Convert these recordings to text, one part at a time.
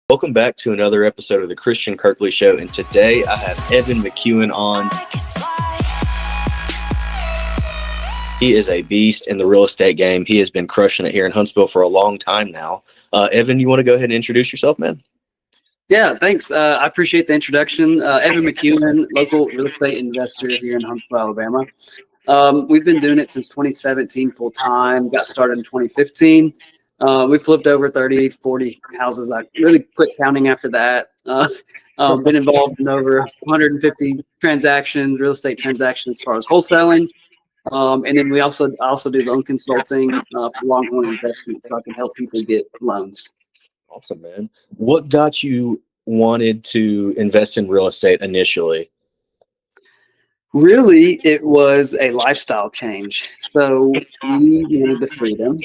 Welcome back to another episode of the Christion Kirkley Show, and today I have Evan McCuen on. He is a beast in the real estate game. He has been crushing it here in Huntsville for a long time now. Evan, you want to go ahead and introduce yourself, man? Yeah, thanks. I appreciate the introduction. Evan McCuen, local real estate investor here in Huntsville, Alabama. We've been doing it since 2017 full time, got started in 2015. We flipped over 30, 40 houses. I really quit counting after that. Been involved in over 150 transactions, real estate transactions as far as wholesaling. And then I also do loan consulting for Longhorn Investment, so I can help people get loans. Awesome, man. What got you wanted to invest in real estate initially? Really, it was a lifestyle change. So we needed the freedom.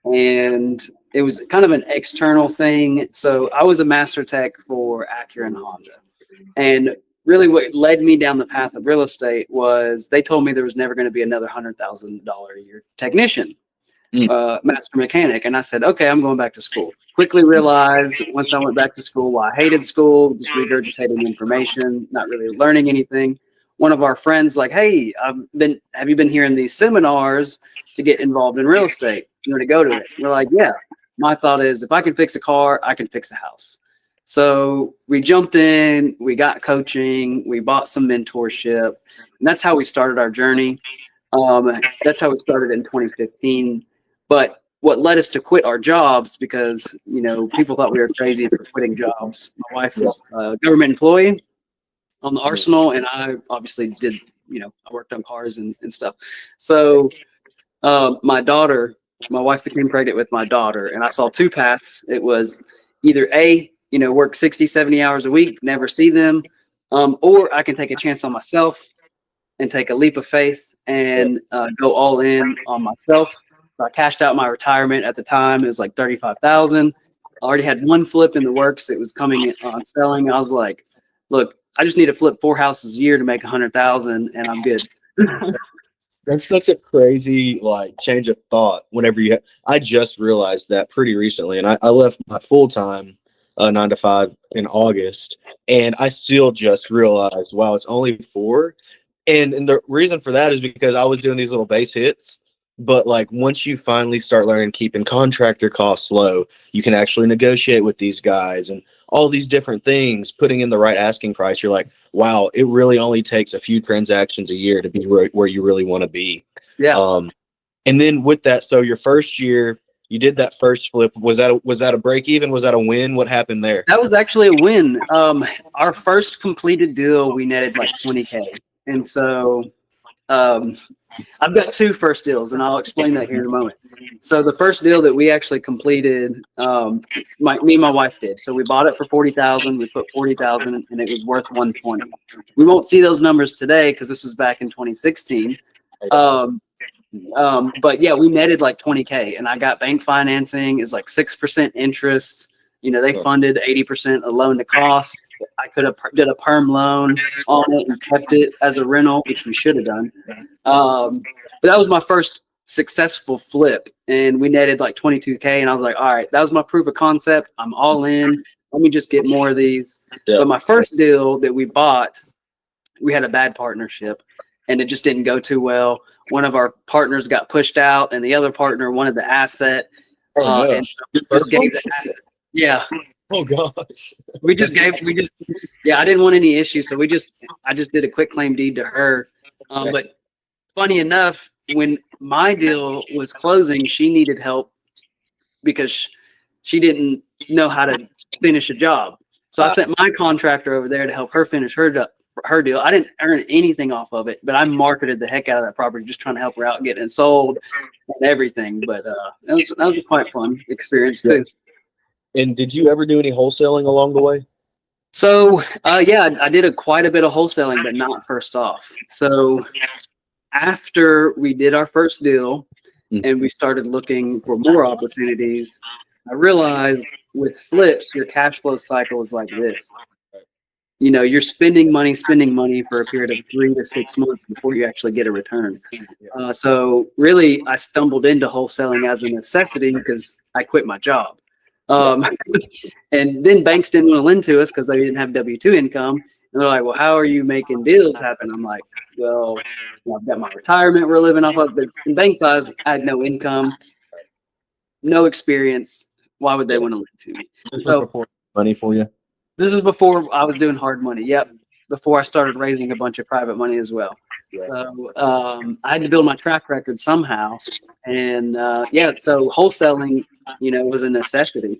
And it was kind of an external thing. So I was a master tech for Acura and Honda. And really what led me down the path of real estate was they told me there was never going to be another $100,000 a year technician, master mechanic. And I said, okay, I'm going back to school. Quickly realized once I went back to school, I hated school, just regurgitating information, not really learning anything. One of our friends like, hey, have you been hearing these seminars to get involved in real estate? You want to go to it? We're like, yeah. My thought is if I can fix a car, I can fix a house. So we jumped in, we got coaching, we bought some mentorship, and that's how we started our journey. That's how we started in 2015. But what led us to quit our jobs, because, people thought we were crazy for quitting jobs. My wife was a government employee on the arsenal, and I obviously did, I worked on cars and stuff. So my wife became pregnant with my daughter, and I saw two paths. It was either work 60, 70 hours a week, never see them, or I can take a chance on myself and take a leap of faith and go all in on myself. So I cashed out my retirement at the time. It was like $35,000. I already had one flip in the works. It was coming on selling. I was like, look, I just need to flip 4 houses a year to make $100,000 and I'm good. That's such a crazy change of thought. I just realized that pretty recently, and I left my full-time 9 to 5 in August, and I still just realized, wow, it's only 4. And the reason for that is because I was doing these little base hits. But once you finally start learning keeping contractor costs low, you can actually negotiate with these guys and all these different things, putting in the right asking price. You're like, wow, it really only takes a few transactions a year to be where you really want to be. Yeah. And then with that, so your first year, you did that first flip. Was that a break even? Was that a win? What happened there? That was actually a win. Our first completed deal, we netted like $20K. And so I've got 2 first deals, and I'll explain that here in a moment. So the first deal that we actually completed, me and my wife did. So we bought it for $40,000. We put $40,000, and it was worth $120,000. We won't see those numbers today because this was back in 2016. But yeah, we netted like $20K, and I got bank financing. Is like 6% interest. They funded 80% of loan to cost. I could have did a perm loan on it and kept it as a rental, which we should have done. But that was my first successful flip, and we netted like $22K. And I was like, all right, that was my proof of concept. I'm all in. Let me just get more of these. Yeah. But my first deal that we bought, we had a bad partnership, and it just didn't go too well. One of our partners got pushed out, and the other partner wanted the asset. And just gave the asset. Yeah. Oh gosh. I didn't want any issues. So I just did a quick claim deed to her. But funny enough, when my deal was closing, she needed help because she didn't know how to finish a job. So I sent my contractor over there to help her finish her deal. I didn't earn anything off of it, but I marketed the heck out of that property, just trying to help her out, getting it sold and everything. But that was a quite fun experience too. And did you ever do any wholesaling along the way? So, I did quite a bit of wholesaling, but not first off. So after we did our first deal and we started looking for more opportunities, I realized with flips, your cash flow cycle is like this. You're spending money for a period of 3 to 6 months before you actually get a return. So really, I stumbled into wholesaling as a necessity because I quit my job. And then banks didn't want to lend to us because they didn't have W-2 income. And they're like, well, how are you making deals happen? I'm like, well, I've got my retirement we're living off of. But in bank size, I had no income, no experience. Why would they want to lend to me? So money for you. This is before I was doing hard money. Yep. Before I started raising a bunch of private money as well. Yeah. So I had to build my track record somehow. And so wholesaling, was a necessity.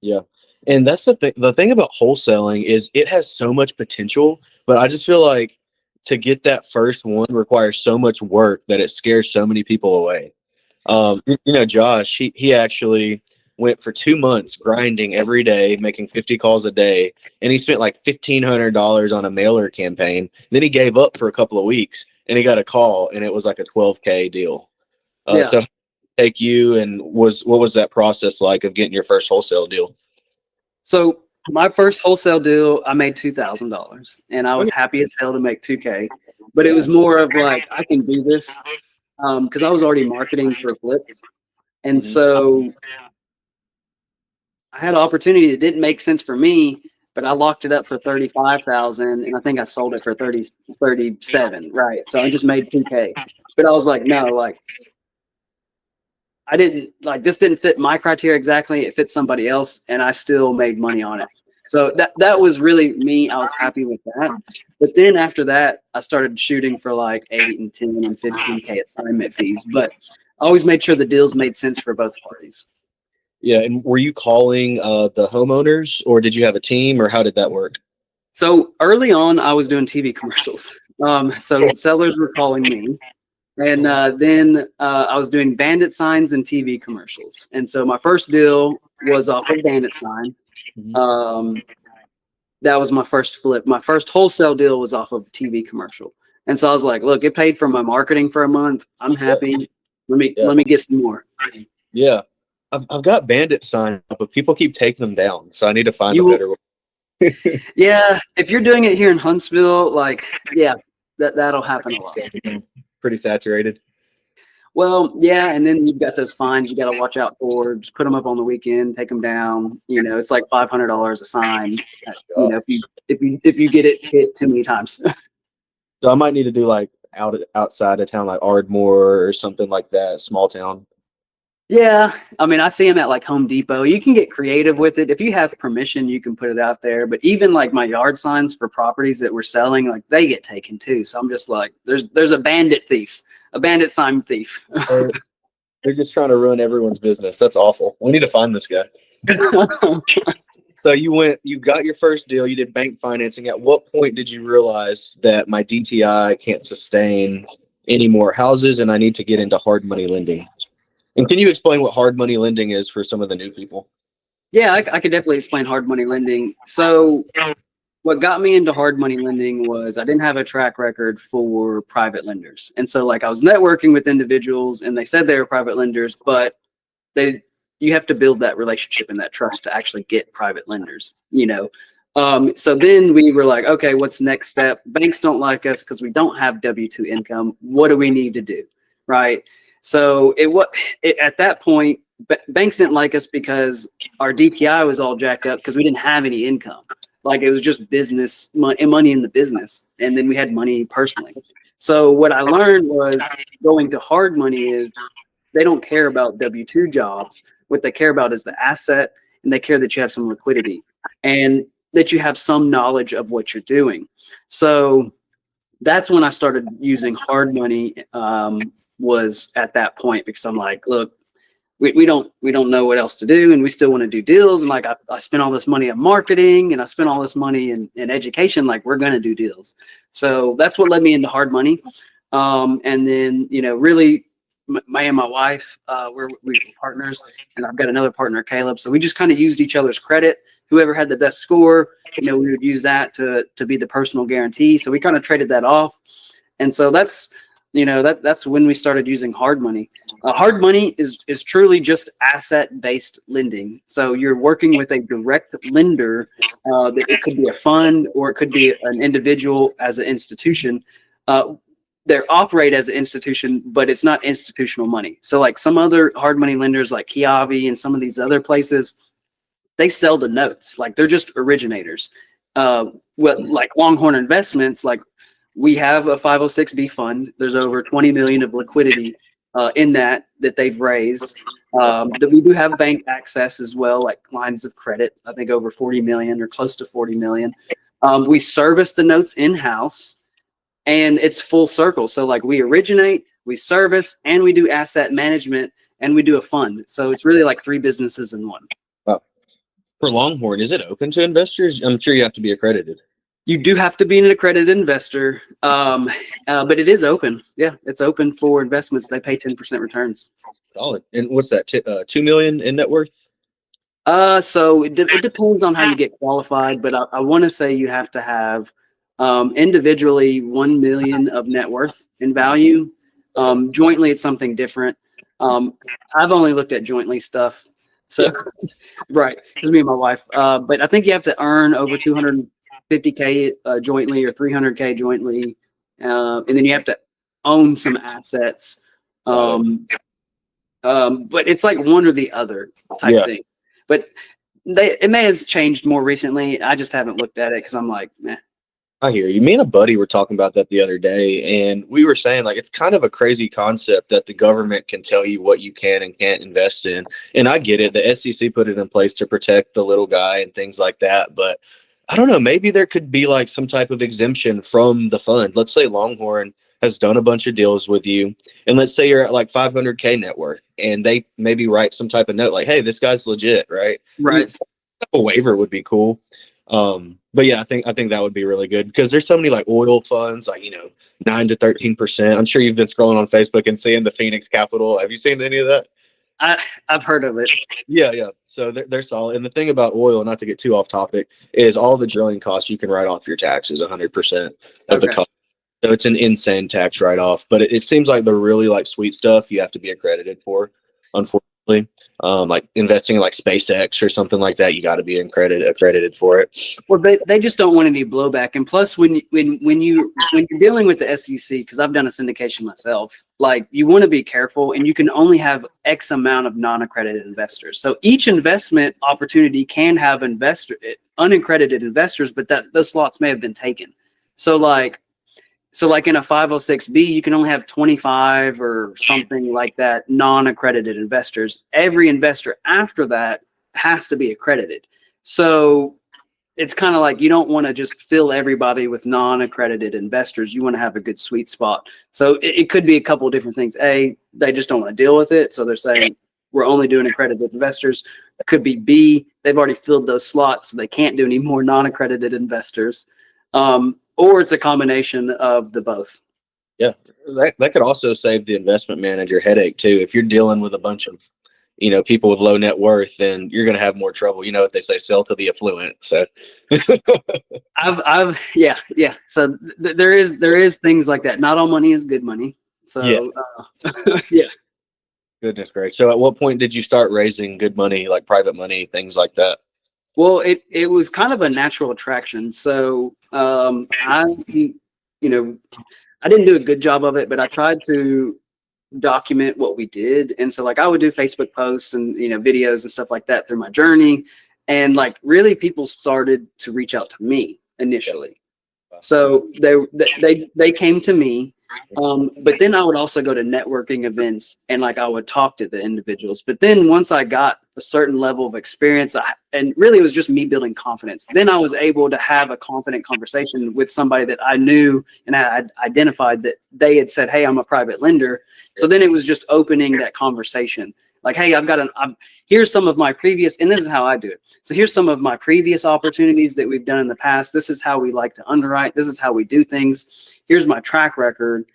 Yeah. And that's the thing. The thing about wholesaling is it has so much potential, but I just feel like to get that first one requires so much work that it scares so many people away. Josh, he actually went for 2 months grinding every day, making 50 calls a day, and he spent like $1,500 on a mailer campaign. Then he gave up for a couple of weeks, and he got a call, and it was like a $12K deal. So take you, and what was that process like of getting your first wholesale deal? So my first wholesale deal, I made $2,000, and I was happy as hell to make $2K. But it was more of like, I can do this because I was already marketing for flips, and so I had an opportunity that didn't make sense for me, but I locked it up for $35,000, and I think I sold it for 37, right? So I just made $2K. But I was like, no, like I didn't like this didn't fit my criteria exactly. It fit somebody else, and I still made money on it. So that was really me. I was happy with that. But then after that, I started shooting for like 8 and 10 and 15K assignment fees. But I always made sure the deals made sense for both parties. Yeah. And were you calling the homeowners, or did you have a team, or how did that work? So early on, I was doing TV commercials. So sellers were calling me. And then I was doing bandit signs and TV commercials. And so my first deal was off of bandit sign. That was my first flip. My first wholesale deal was off of TV commercial. And so I was like, look, it paid for my marketing for a month. I'm happy. Let me get some more. Yeah. I've got bandit sign, but people keep taking them down. So I need to find a better way. Yeah. If you're doing it here in Huntsville, that'll happen a lot. Pretty saturated. Well, yeah, and then you've got those fines you got to watch out for. Just put them up on the weekend, take them down. It's like $500 a sign. If you get it hit too many times. So I might need to do like outside of town, like Ardmore or something like that, small town. Yeah, I mean, I see them at like Home Depot. You can get creative with it. If you have permission, you can put it out there. But even like my yard signs for properties that we're selling, like they get taken too. So I'm just like, there's a bandit sign thief. They're just trying to ruin everyone's business. That's awful. We need to find this guy. So you got your first deal. You did bank financing. At what point did you realize that my DTI can't sustain any more houses and I need to get into hard money lending? And can you explain what hard money lending is for some of the new people? Yeah, I could definitely explain hard money lending. So what got me into hard money lending was I didn't have a track record for private lenders. And so like I was networking with individuals and they said they were private lenders, but you have to build that relationship and that trust to actually get private lenders, So then we were like, okay, what's the next step? Banks don't like us because we don't have W-2 income. What do we need to do? Right. So at that point, banks didn't like us because our DTI was all jacked up because we didn't have any income. Like it was just business money in the business. And then we had money personally. So what I learned was going to hard money is they don't care about W-2 jobs. What they care about is the asset, and they care that you have some liquidity and that you have some knowledge of what you're doing. So that's when I started using hard money, was at that point, because I'm like, look, we don't know what else to do, and we still want to do deals. And like I spent all this money on marketing, and I spent all this money in education. Like we're going to do deals. So that's what led me into hard money. And then really, my and my wife, we're partners, and I've got another partner, Caleb. So we just kind of used each other's credit. Whoever had the best score, we would use that to be the personal guarantee. So we kind of traded that off, and so that's when we started using hard money. Hard money is truly just asset-based lending. So you're working with a direct lender. That it could be a fund or it could be an individual as an institution. they operate as an institution, but it's not institutional money. So like some other hard money lenders like Kiavi and some of these other places, they sell the notes. Like they're just originators. Like Longhorn Investments, like we have a 506B fund. There's over 20 million of liquidity in that they've raised. That we do have bank access as well, like lines of credit, I think over 40 million or close to 40 million. We service the notes in-house, and it's full circle. So like we originate, we service, and we do asset management, and we do a fund. So it's really like 3 businesses in one. Wow. For Longhorn, is it open to investors? I'm sure you have to be accredited. You do have to be an accredited investor, but it is open. Yeah, it's open for investments. They pay 10% returns. Solid. And what's that? 2 million in net worth? So it depends on how you get qualified, but I want to say you have to have individually 1 million of net worth in value. Jointly, it's something different. I've only looked at jointly stuff, so right, because me and my wife. But I think you have to earn over 250K jointly or 300K jointly, and then you have to own some assets. But it's like one or the other type thing. But it may have changed more recently. I just haven't looked at it because I'm like, meh. I hear you. Me and a buddy were talking about that the other day, and we were saying like it's kind of a crazy concept that the government can tell you what you can and can't invest in. And I get it. The SEC put it in place to protect the little guy and things like that. But I don't know, maybe there could be like some type of exemption from the fund. Let's say Longhorn has done a bunch of deals with you, and let's say you're at like 500K net worth, and they maybe write some type of note like, hey, this guy's legit, right? Right. A waiver would be cool. But yeah, I think that would be really good because there's so many like oil funds, like 9 to 13%. I'm sure you've been scrolling on Facebook and seeing the Phoenix Capital. Have you seen any of that? I've heard of it. Yeah. So they're solid. And the thing about oil, not to get too off topic, is all the drilling costs you can write off your taxes 100% of the cost. So it's an insane tax write-off. But it seems like the really like sweet stuff you have to be accredited for, unfortunately. Like investing in like SpaceX or something like that, you got to be accredited for it. Well, they just don't want any blowback. And plus, when you're dealing with the SEC, because I've done a syndication myself, like you want to be careful, and you can only have X amount of non-accredited investors. So each investment opportunity can have unaccredited investors, but those slots may have been taken. So like in a 506B, you can only have 25 or something like that non-accredited investors. Every investor after that has to be accredited. So it's kind of like you don't want to just fill everybody with non-accredited investors. You want to have a good sweet spot. So it could be a couple of different things. A, they just don't want to deal with it. So they're saying we're only doing accredited investors. It could be B, they've already filled those slots, so they can't do any more non-accredited investors. Or it's a combination of the both. Yeah, that could also save the investment manager headache too. If you're dealing with a bunch of, people with low net worth, then you're going to have more trouble. You know what they say, sell to the affluent. So, yeah. So there is things like that. Not all money is good money. So yeah. Goodness gracious. So at what point did you start raising good money, like private money, things like that? Well, it was kind of a natural attraction. So I didn't do a good job of it, but I tried to document what we did. And so like I would do Facebook posts and videos and stuff like that through my journey. And like really people started to reach out to me initially. So they came to me. But then I would also go to networking events and like I would talk to the individuals. But then once I got a certain level of experience, and really it was just me building confidence, then I was able to have a confident conversation with somebody that I knew and I had identified that they had said, hey, I'm a private lender. So then it was just opening that conversation. Like, hey, here's some of my previous, and this is how I do it. So here's some of my previous opportunities that we've done in the past. This is how we like to underwrite. This is how we do things. Here's my track record.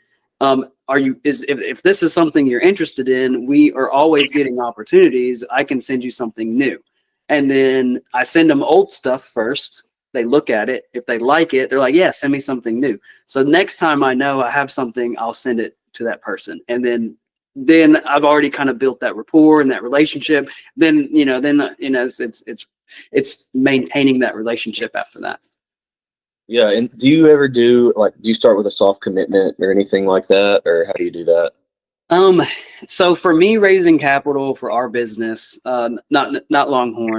If this is something you're interested in, we are always getting opportunities. I can send you something new. And then I send them old stuff first. They look at it. If they like it, they're like, yeah, send me something new. So next time I know I have something, I'll send it to that person. And then I've already kind of built that rapport and that relationship. Then it's maintaining that relationship after that. Yeah. And do you ever do do you start with a soft commitment or anything like that? Or how do you do that? Um, so for me, raising capital for our business, not Longhorn.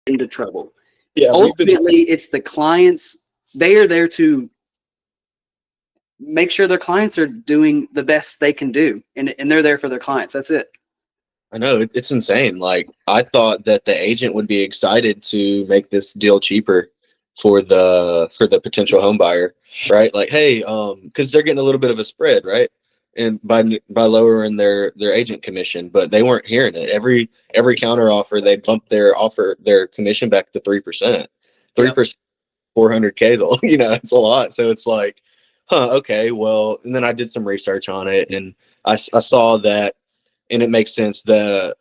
into trouble. Yeah. Ultimately, it's the clients. They are there to make sure their clients are doing the best they can do, and they're there for their clients. That's it. I know it's insane. Like I thought that the agent would be excited to make this deal cheaper for the potential home buyer, right? Like, hey, because they're getting a little bit of a spread, right? And by lowering their agent commission, but they weren't hearing it. Every counter offer, they bumped their commission back to 3%, 3%, 400K. It's a lot. So it's like, okay, well, and then I did some research on it, and I saw that. And it makes sense. The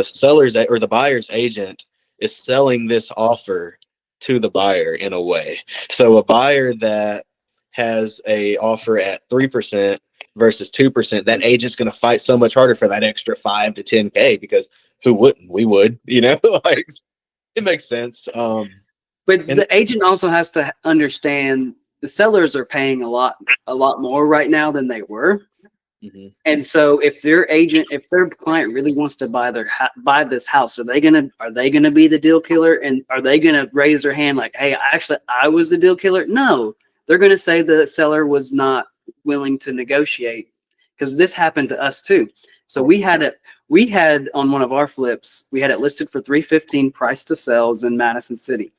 seller's or the buyer's agent is selling this offer to the buyer in a way. So a buyer that has a offer at 3% versus 2%, that agent's going to fight so much harder for that extra 5 to 10K, because who wouldn't? We would, like it makes sense. But the agent also has to understand the sellers are paying a lot more right now than they were. Mm-hmm. And so if their client really wants to buy this house, are they gonna be the deal killer? And are they gonna raise their hand like, hey, I was the deal killer? No, they're gonna say the seller was not willing to negotiate, because this happened to us too. So we had on one of our flips, we had it listed for $315 price to sales in Madison City.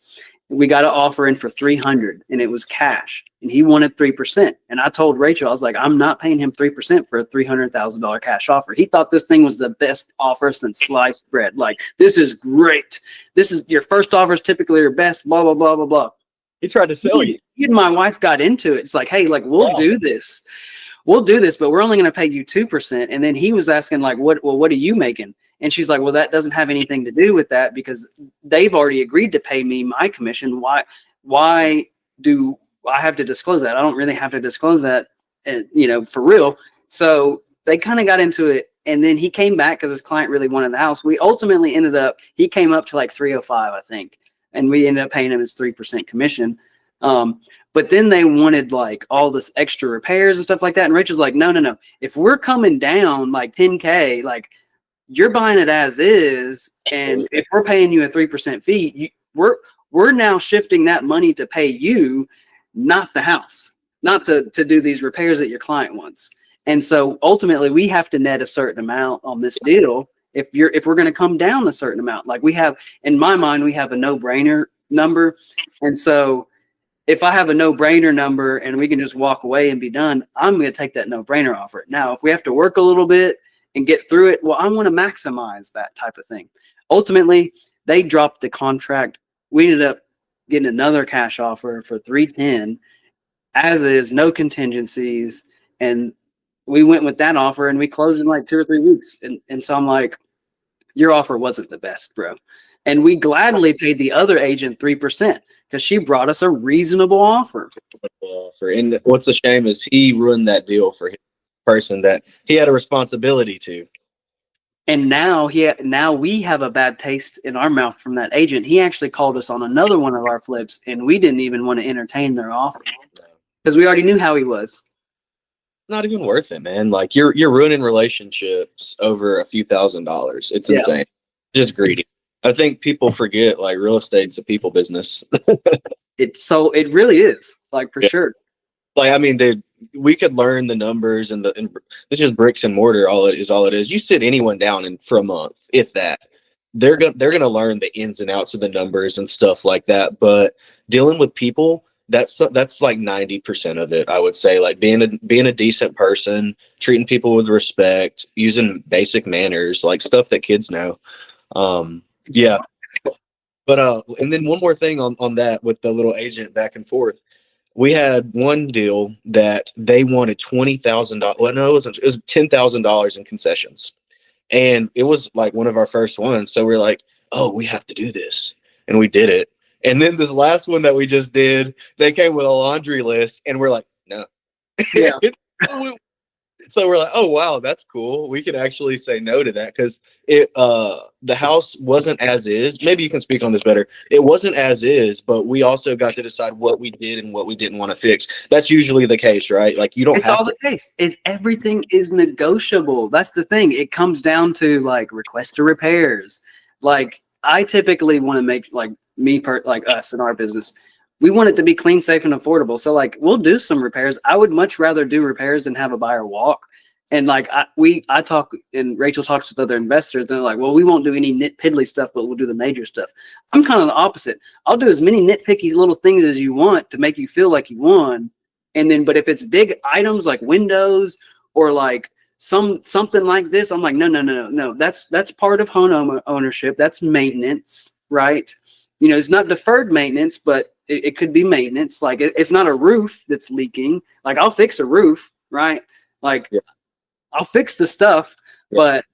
We got an offer in for $300, and it was cash, and he wanted 3%. And I told Rachel, I was like, I'm not paying him 3% for a $300,000 cash offer. He thought this thing was the best offer since sliced bread. Like, this is great. This is your first offer is typically your best, blah, blah, blah, blah, blah. He tried to sell you. And my wife got into it. It's like, hey, like, we'll do this, but we're only going to pay you 2%. And then he was asking like, what are you making? And she's like, well, that doesn't have anything to do with that, because they've already agreed to pay me my commission. Why do I have to disclose that? I don't really have to disclose that, for real. So they kind of got into it. And then he came back because his client really wanted the house. We ultimately he came up to like 305, I think. And we ended up paying him his 3% commission. But then they wanted like all this extra repairs and stuff like that. And Rachel's like, no. If we're coming down like 10K, like, you're buying it as is, and if we're paying you a 3% fee, we're now shifting that money to pay you, not the house, not to do these repairs that your client wants. And so ultimately, we have to net a certain amount on this deal if we're going to come down a certain amount. Like, we have, in my mind, we have a no-brainer number, and so if I have a no-brainer number and we can just walk away and be done, I'm going to take that no-brainer offer. Now, if we have to work a little bit and get through it, well, I want to maximize that type of thing. Ultimately, they dropped the contract. We ended up getting another cash offer for $310, as is, no contingencies, and we went with that offer, and we closed in like 2 or 3 weeks. And so I'm like, your offer wasn't the best, bro. And we gladly paid the other agent 3% because she brought us a reasonable offer. And what's a shame is he ruined that deal for him. Person that he had a responsibility to, and now we have a bad taste in our mouth from that agent. He actually called us on another one of our flips, and we didn't even want to entertain their offer because we already knew how he was. Not even worth it, man. Like, you're ruining relationships over a few $1,000s. It's insane. Just greedy. I think people forget, like, real estate's a people business. It really is, like, for sure. Like, I mean, dude, we could learn the numbers and it's just bricks and mortar. All it is. You sit anyone down for a month, if that, they're gonna learn the ins and outs of the numbers and stuff like that. But dealing with people, that's like 90% of it, I would say. Like, being a decent person, treating people with respect, using basic manners, like stuff that kids know. Yeah. But and then one more thing on that with the little agent back and forth. We had one deal that they wanted $20,000. Well, no, it was $10,000 in concessions, and it was like one of our first ones. So we're like, oh, we have to do this, and we did it. And then this last one that we just did, they came with a laundry list, and we're like, no. Yeah. So we're like, oh wow, that's cool. We can actually say no to that, because the house wasn't as is. Maybe you can speak on this better. It wasn't as is, but we also got to decide what we did and what we didn't want to fix. That's usually the case, right? Like, you don't. It's all the case. Everything is negotiable. That's the thing. It comes down to like request to repairs. Like, I typically want to make like like us in our business. We want it to be clean, safe, and affordable. So like we'll do some repairs. I would much rather do repairs than have a buyer walk. And like I talk and Rachel talks with other investors. And they're like, well, we won't do any piddly stuff, but we'll do the major stuff. I'm kind of the opposite. I'll do as many nitpicky little things as you want to make you feel like you won. And then, but if it's big items like windows or like something like this, I'm like, no. That's part of home ownership. That's maintenance, right? You know, it's not deferred maintenance, but it could be maintenance. Like it's not a roof that's leaking. Like I'll fix a roof, right? Like I'll fix the stuff, but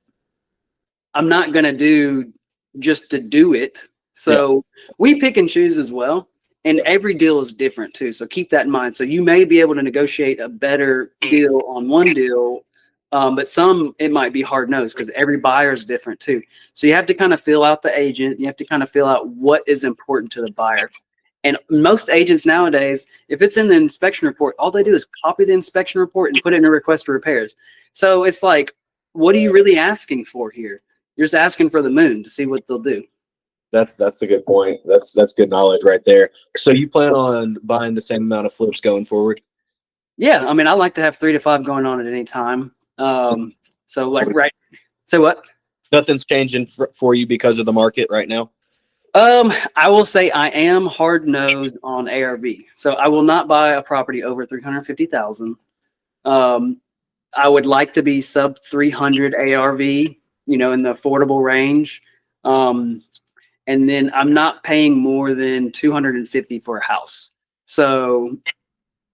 I'm not going to do just to do it. So we pick and choose as well. And every deal is different too. So keep that in mind. So you may be able to negotiate a better deal on one deal, but some, it might be hard nosed because every buyer is different too. So you have to kind of feel out the agent. You have to kind of feel out what is important to the buyer. And most agents nowadays, if it's in the inspection report, all they do is copy the inspection report and put it in a request for repairs. So it's like, what are you really asking for here? You're just asking for the moon to see what they'll do. That's a good point. That's good knowledge right there. So you plan on buying the same amount of flips going forward? Yeah, I mean, I like to have 3 to 5 going on at any time. So like, right. So what? Nothing's changing for you because of the market right now? I will say I am hard nosed on ARV. So I will not buy a property over 350,000. I would like to be sub 300 ARV, you know, in the affordable range. And then I'm not paying more than 250 for a house. So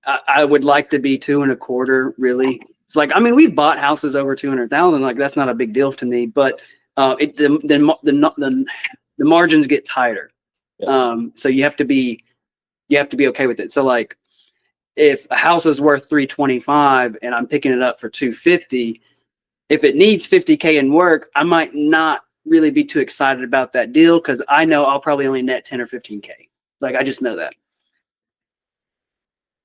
I would like to be 2.25, really. It's like, I mean, we've bought houses over 200,000. Like that's not a big deal to me, but the margins get tighter. So you have to be okay with it. So like if a house is worth 325 and I'm picking it up for 250, if it needs 50K in work, I might not really be too excited about that deal because I know I'll probably only net 10 or 15K. Like I just know that.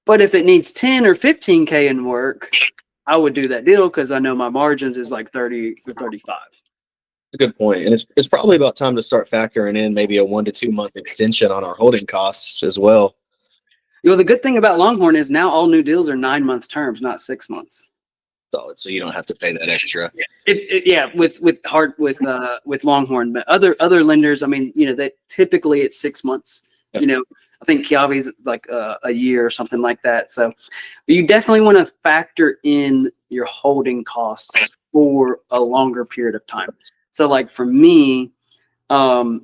But if it needs 10 or 15K in work, I would do that deal because I know my margins is like 30 or 35. That's a good point. And it's probably about time to start factoring in maybe a 1 to 2 month extension on our holding costs as well. You know, the good thing about Longhorn is now all new deals are 9 month terms, not 6 months. Solid. So you don't have to pay that extra. With Longhorn, but other lenders, I mean, you know, that typically it's 6 months. Yep. You know, I think Kiavi's like a year or something like that. So you definitely want to factor in your holding costs for a longer period of time. So like for me, I'll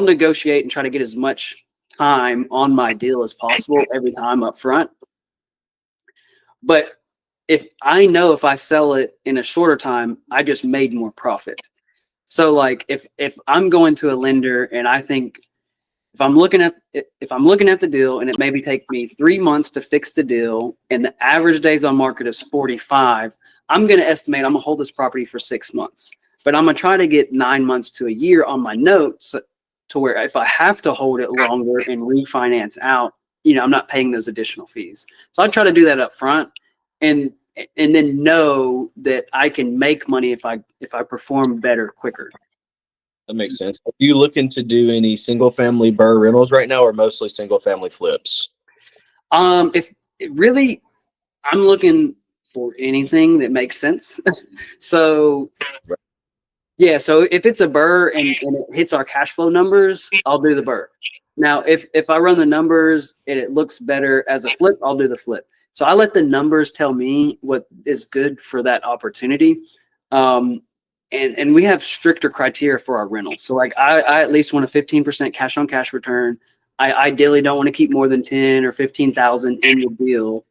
negotiate and try to get as much time on my deal as possible every time up front. But if I know if I sell it in a shorter time, I just made more profit. So like if I'm going to a lender and I think if I'm looking at the deal and it maybe take me 3 months to fix the deal and the average days on market is 45, I'm going to estimate I'm going to hold this property for 6 months. But I'm going to try to get 9 months to a year on my notes to where if I have to hold it longer and refinance out, you know, I'm not paying those additional fees. So I try to do that up front and then know that I can make money if I perform better quicker. That makes sense. Are you looking to do any single family burr rentals right now or mostly single family flips? If it really, I'm looking for anything that makes sense. So yeah, so if it's a burr and it hits our cash flow numbers, I'll do the burr. Now, if I run the numbers and it looks better as a flip, I'll do the flip. So I let the numbers tell me what is good for that opportunity. And we have stricter criteria for our rentals. So like I at least want a 15% cash on cash return. I ideally don't want to keep more than 10 or 15,000 in the deal.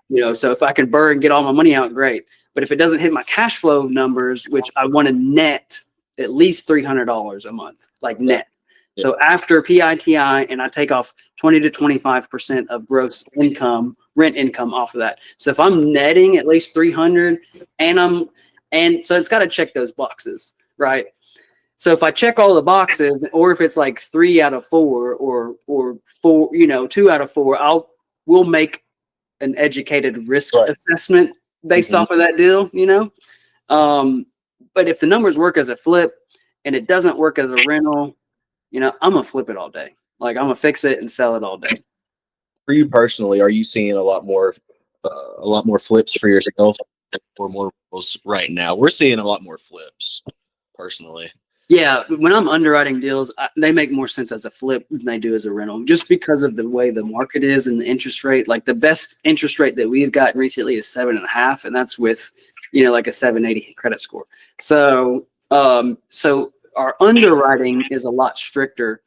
You know, so if I can burr and get all my money out, great. But if it doesn't hit my cash flow numbers, which I want to net at least $300 a month, like net. Yeah. So after PITI and I take off 20 to 25% of gross income, rent income off of that. So if I'm netting at least 300 and so it's got to check those boxes, right? So if I check all the boxes, or if it's like 3 out of 4 or 4, you know, 2 out of 4, we'll make an educated risk assessment based off of that deal, you know? But if the numbers work as a flip and it doesn't work as a rental, I'm gonna flip it all day. Like, I'm gonna fix it and sell it all day. For you personally, are you seeing a lot more flips for yourself or more rentals right now? We're seeing a lot more flips personally. Yeah, when I'm underwriting deals, they make more sense as a flip than they do as a rental, just because of the way the market is and the interest rate. Like, the best interest rate that we've gotten recently is 7.5, and that's with, like a 780 credit score. So, so our underwriting is a lot stricter.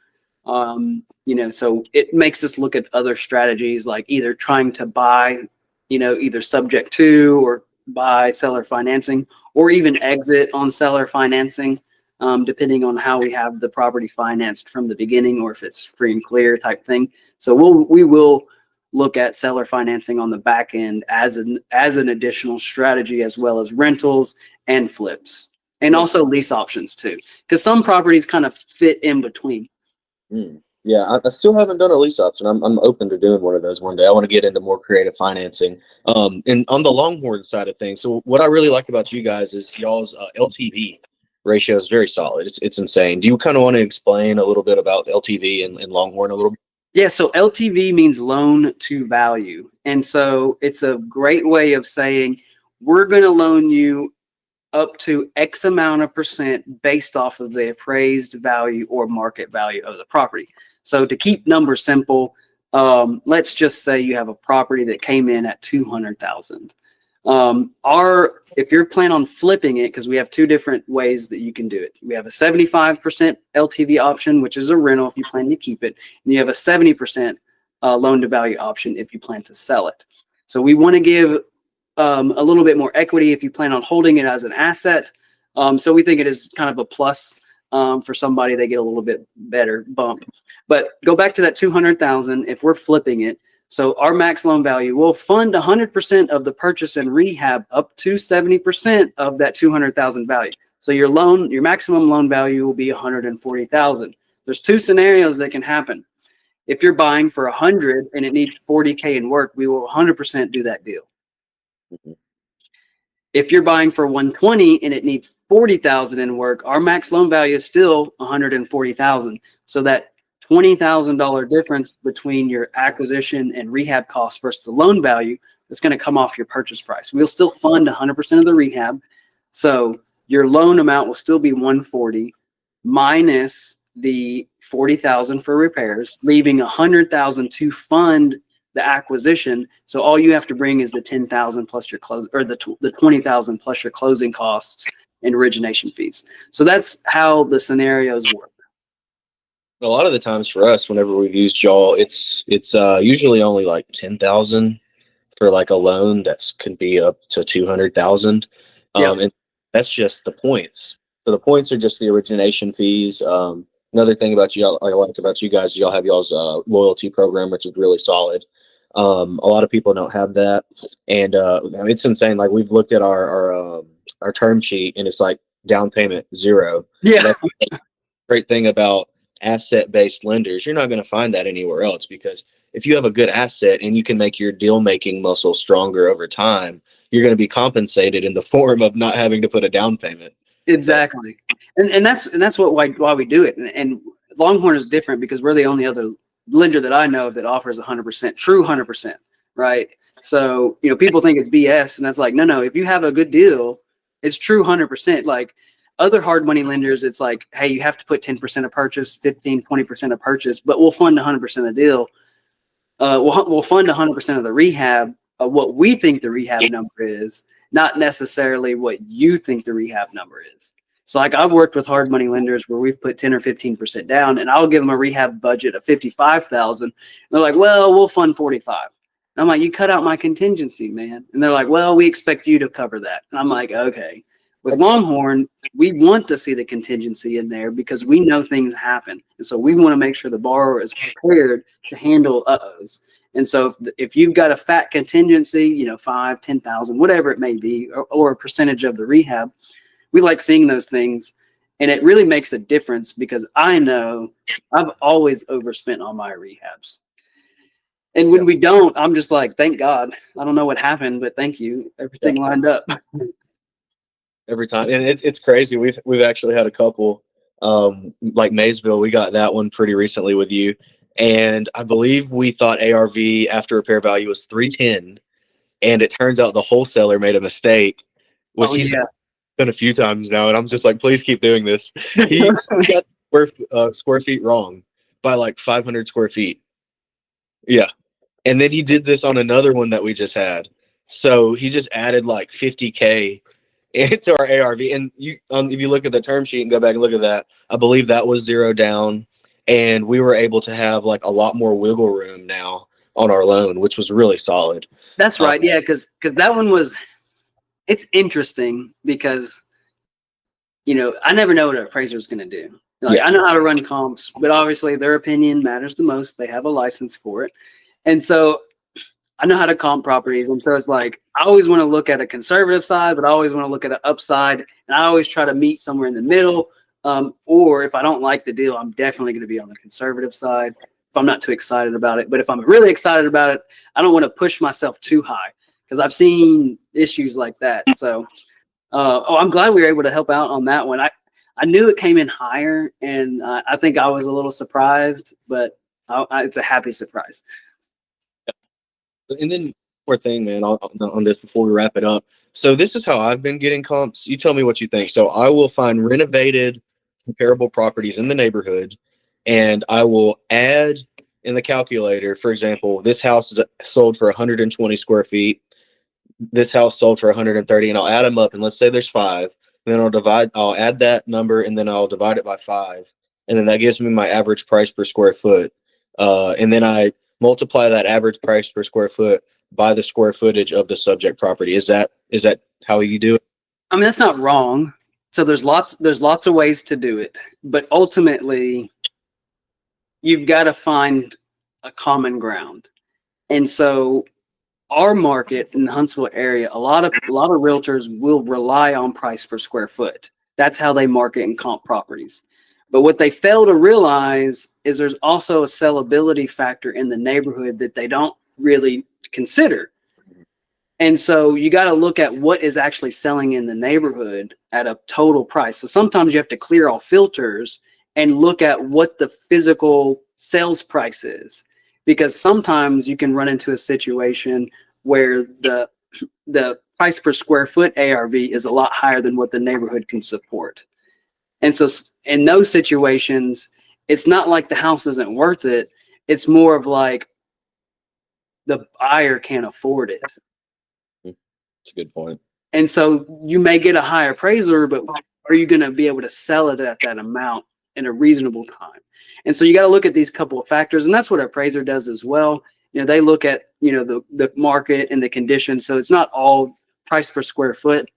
So it makes us look at other strategies, like either trying to buy, either subject to or buy seller financing, or even exit on seller financing. Depending on how we have the property financed from the beginning, or if it's free and clear type thing. So we will look at seller financing on the back end as an additional strategy, as well as rentals and flips, and also lease options too, because some properties kind of fit in between. Yeah, I still haven't done a lease option. I'm open to doing one of those one day. I want to get into more creative financing. And on the Longhorn side of things, so what I really like about you guys is y'all's LTV ratio is very solid. It's insane. Do you kind of want to explain a little bit about LTV and Longhorn a little bit? Yeah, so LTV means loan to value. And so it's a great way of saying we're going to loan you up to X amount of percent based off of the appraised value or market value of the property. So to keep numbers simple, let's just say you have a property that came in at 200,000. If you're planning on flipping it, because we have two different ways that you can do it. We have a 75% LTV option, which is a rental if you plan to keep it, and you have a 70% loan to value option if you plan to sell it. So we want to give a little bit more equity if you plan on holding it as an asset. So we think it is kind of a plus for somebody. They get a little bit better bump. But go back to that 200,000. If we're flipping it, so our max loan value will fund 100% of the purchase and rehab up to 70% of that 200,000 value. So your maximum loan value will be 140,000. There's two scenarios that can happen. If you're buying for 100 and it needs 40K in work, we will 100% do that deal. Mm-hmm. If you're buying for 120 and it needs 40,000 in work, our max loan value is still 140,000. So that $20,000 difference between your acquisition and rehab costs versus the loan value is going to come off your purchase price. We'll still fund 100% of the rehab. So your loan amount will still be 140 minus the 40,000 for repairs, leaving 100,000 to fund the acquisition. So all you have to bring is the 10,000 plus your the 20,000 plus your closing costs and origination fees. So that's how the scenarios work. A lot of the times for us, whenever we've used y'all, it's usually only like 10,000 for like a loan that can be up to 200,000. And that's just the points. So the points are just the origination fees. Another thing about you, I like about you guys, y'all have y'all's loyalty program, which is really solid. A lot of people don't have that, and it's insane. Like, we've looked at our term sheet, and it's like down payment 0. Yeah. That's the great thing about asset-based lenders. You're not going to find that anywhere else, because if you have a good asset and you can make your deal-making muscle stronger over time, you're going to be compensated in the form of not having to put a down payment. Exactly. And that's why we do it. And Longhorn is different because we're the only other lender that I know of that offers 100%, true 100%, right? So, people think it's BS, and that's like, no, if you have a good deal, it's true 100%. Like, other hard money lenders, it's like, hey, you have to put 10% of purchase, 15, 20% of purchase, but we'll fund 100% of the deal. We'll fund 100% of the rehab of what we think the rehab number is, not necessarily what you think the rehab number is. So, like, I've worked with hard money lenders where we've put 10 or 15% down, and I'll give them a rehab budget of 55,000. They're like, well, we'll fund 45. And I'm like, you cut out my contingency, man. And they're like, well, we expect you to cover that. And I'm like, okay. With Longhorn, we want to see the contingency in there because we know things happen. And so we want to make sure the borrower is prepared to handle uh-ohs. And so if you've got a fat contingency, 5, 10,000, whatever it may be, or a percentage of the rehab, we like seeing those things. And it really makes a difference because I know I've always overspent on my rehabs. And when we don't, I'm just like, thank God. I don't know what happened, but thank you. Everything lined up. every time. And it's crazy. We've actually had a couple, like Maysville. We got that one pretty recently with you, and I believe we thought ARV after repair value was 310, and it turns out the wholesaler made a mistake, which Oh he's yeah. done a few times now, and I'm just like, please keep doing this. He got square feet wrong by like 500 square feet. Yeah. And then he did this on another one that we just had. So he just added like 50K into our ARV. And you, if you look at the term sheet and go back and look at that, I believe that was 0 down. And we were able to have like a lot more wiggle room now on our loan, which was really solid. That's right. Yeah, because that one was, it's interesting because, you know, I never know what an appraiser is going to do. Like, I know how to run comps, but obviously their opinion matters the most. They have a license for it. And so I know how to comp properties. And so it's like, I always want to look at a conservative side, but I always want to look at an upside. And I always try to meet somewhere in the middle. Or if I don't like the deal, I'm definitely going to be on the conservative side if I'm not too excited about it. But if I'm really excited about it, I don't want to push myself too high because I've seen issues like that. So, I'm glad we were able to help out on that one. I knew it came in higher, and I think I was a little surprised, but it's a happy surprise. And then one more thing, man, on this before we wrap it up. So this is how I've been getting comps. You tell me what you think. So I will find renovated comparable properties in the neighborhood, and I will add in the calculator, for example, this house is sold for 120 square feet. This house sold for 130, and I'll add them up. And let's say there's 5. And then I'll add that number, and then I'll divide it by 5. And then that gives me my average price per square foot. And then I multiply that average price per square foot by the square footage of the subject property. Is that how you do it? I mean, that's not wrong. So there's lots of ways to do it, but ultimately you've got to find a common ground. And so our market in the Huntsville area, a lot of realtors will rely on price per square foot. That's how they market and comp properties. But what they fail to realize is there's also a sellability factor in the neighborhood that they don't really consider. And so you got to look at what is actually selling in the neighborhood at a total price. So sometimes you have to clear all filters and look at what the physical sales price is, because sometimes you can run into a situation where the price per square foot ARV is a lot higher than what the neighborhood can support. And so in those situations, it's not like the house isn't worth it. It's more of like the buyer can't afford it. That's a good point. And so you may get a higher appraiser, but are you going to be able to sell it at that amount in a reasonable time? And so you got to look at these couple of factors, and that's what an appraiser does as well. You know, they look at, you know, the market and the conditions. So it's not all price per square foot.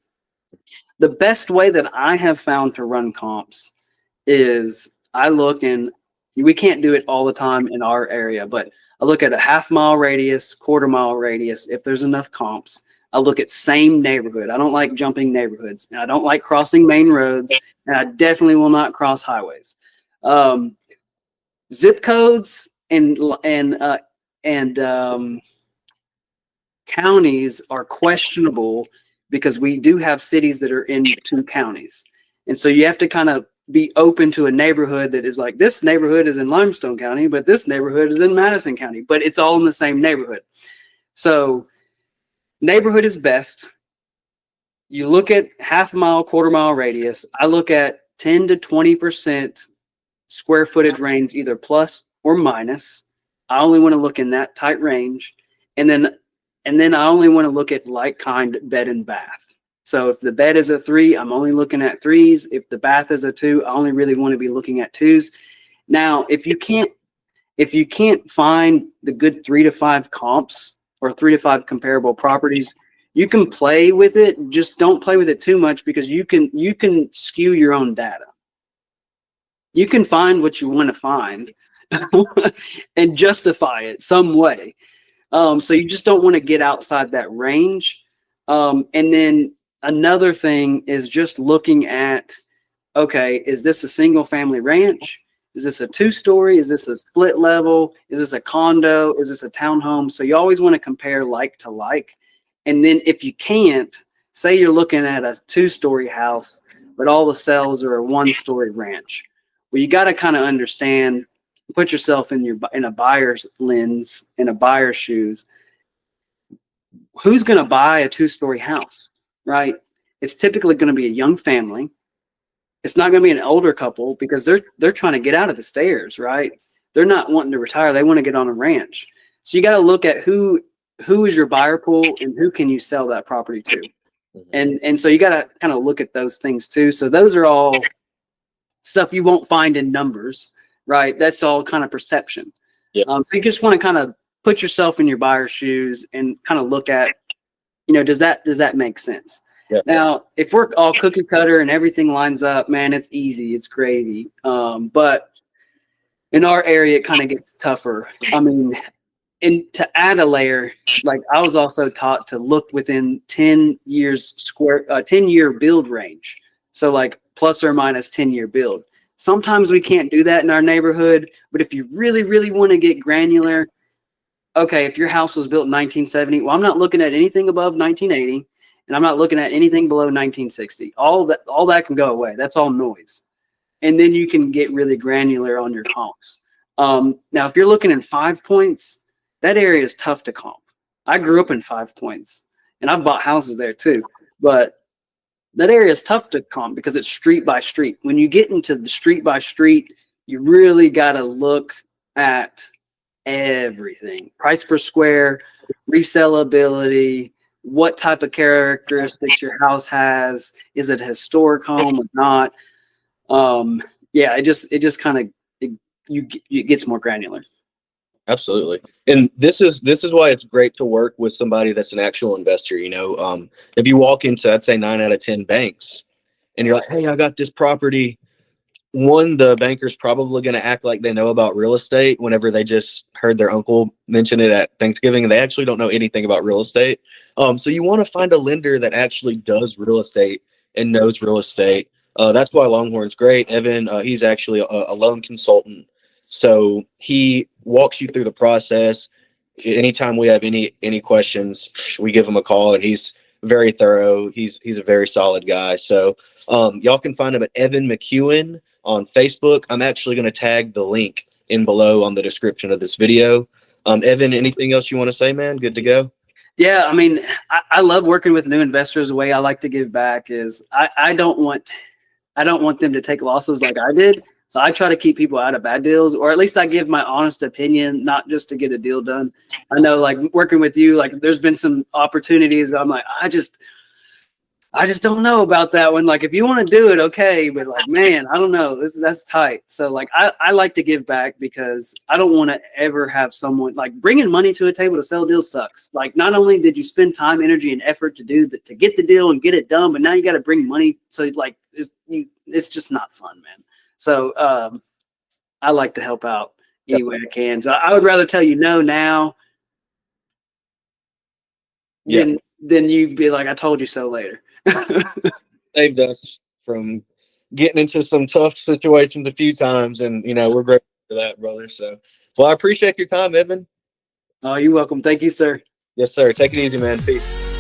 The best way that I have found to run comps is I look, and we can't do it all the time in our area, but I look at a half-mile radius, quarter-mile radius, if there's enough comps. I look at same neighborhood. I don't like jumping neighborhoods, and I don't like crossing main roads, and I definitely will not cross highways. Zip codes and counties are questionable because we do have cities that are in 2 counties. And so you have to kind of be open to a neighborhood that is like, this neighborhood is in Limestone County, but this neighborhood is in Madison County, but it's all in the same neighborhood. So neighborhood is best. You look at half-mile, quarter-mile radius. I look at 10 to 20% square footage range, either plus or minus. I only want to look in that tight range. And then I only want to look at like kind bed and bath. So if the bed is a 3, I'm only looking at 3s. If the bath is a 2, I only really want to be looking at 2s. Now, if you can't find the good 3 to 5 comps or 3 to 5 comparable properties, you can play with it. Just don't play with it too much, because you can skew your own data. You can find what you want to find and justify it some way. So you just don't want to get outside that range. And then another thing is just looking at, okay, is this a single family ranch? Is this a 2-story? Is this a split level? Is this a condo? Is this a townhome? So you always want to compare like to like. And then if you can't, say you're looking at a 2-story house, but all the cells are a 1-story ranch. Well, you got to kind of understand, put yourself in a buyer's lens, in a buyer's shoes. Who's going to buy a 2-story house, right? It's typically going to be a young family. It's not going to be an older couple because they're trying to get out of the stairs, right? They're not wanting to retire. They want to get on a ranch. So you got to look at who is your buyer pool and who can you sell that property to. And so you got to kind of look at those things too. So those are all stuff you won't find in numbers, right? That's all kind of perception. Yeah. So you just want to kind of put yourself in your buyer's shoes and kind of look at, does that make sense? Yeah. Now, if we're all cookie cutter and everything lines up, man, it's easy. It's gravy. But in our area, it kind of gets tougher. I mean, and to add a layer, like I was also taught to look within 10 years 10-year build range. So like plus or minus 10-year build. Sometimes we can't do that in our neighborhood, but if you really, really want to get granular, okay, if your house was built in 1970, well, I'm not looking at anything above 1980, and I'm not looking at anything below 1960. All that can go away. That's all noise. And then you can get really granular on your comps. Now, if you're looking in 5 points, that area is tough to comp. I grew up in 5 points, and I've bought houses there too. But that area is tough to comp because it's street by street. When you get into the street by street, you really got to look at everything: price per square, resellability, what type of characteristics your house has. Is it a historic home or not? Yeah, it just kind of it gets more granular. Absolutely. And this is why it's great to work with somebody that's an actual investor. If you walk into, I'd say 9 out of 10 banks and you're like, hey, I got this property. One, the banker's probably going to act like they know about real estate whenever they just heard their uncle mention it at Thanksgiving, and they actually don't know anything about real estate. So you want to find a lender that actually does real estate and knows real estate. That's why Longhorn's great. Evan, he's actually a loan consultant. So he walks you through the process. Anytime we have any questions, we give him a call, and he's very thorough. He's a very solid guy. So y'all can find him at Evan McCuen on Facebook. I'm actually going to tag the link in below on the description of this video. Evan, anything else you want to say, man? Good to go? Yeah, I mean, I love working with new investors. The way I like to give back is I don't want them to take losses like I did. So I try to keep people out of bad deals, or at least I give my honest opinion, not just to get a deal done. I know, like working with you, like there's been some opportunities. I'm like, I just don't know about that one. Like, if you want to do it, okay, but like, man, I don't know. That's tight. So like, I like to give back because I don't want to ever have someone like bringing money to a table to sell deals sucks. Like, not only did you spend time, energy, and effort to get the deal and get it done, but now you got to bring money. So like, it's just not fun, man. So I like to help out any way I can. So I would rather tell you no now than you be like, I told you so later. Saved us from getting into some tough situations a few times, and we're grateful for that, brother. So, well, I appreciate your time, Evan. Oh, you're welcome. Thank you, sir. Yes, sir. Take it easy, man. Peace.